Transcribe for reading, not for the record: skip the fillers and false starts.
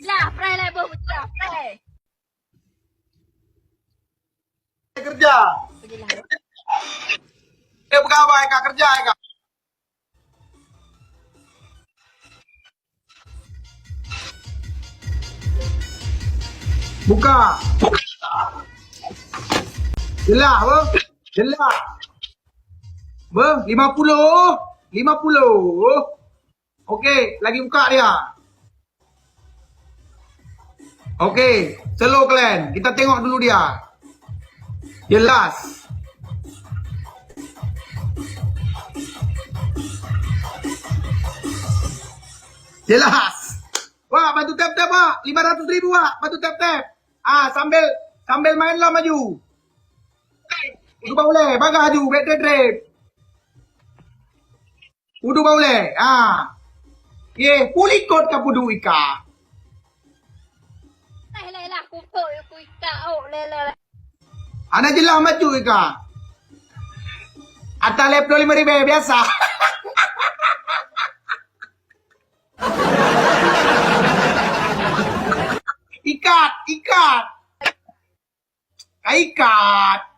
Lah, pray lah bocah, pray. Kerja. Pergilah. Dia pegawai kak kerja kak. Buka. Jelas apa? Jelas. 50. 50. Okey, lagi buka dia. Okey, slow clan. Kita tengok dulu dia. Jelas. Jelas. Wah, bantu tap-tap, Pak. 500.000, Pak. Bantu tap-tap. Sambil main lah maju. Udah boleh, bagah ju, bet trip. Udah boleh. Ye, pulikot ka pudu ika. Lah, kumpul aku ikat. Oh, lah. Ana jelas maju ika. Atas laptop 5.000 biasa. Ikat. Ikat.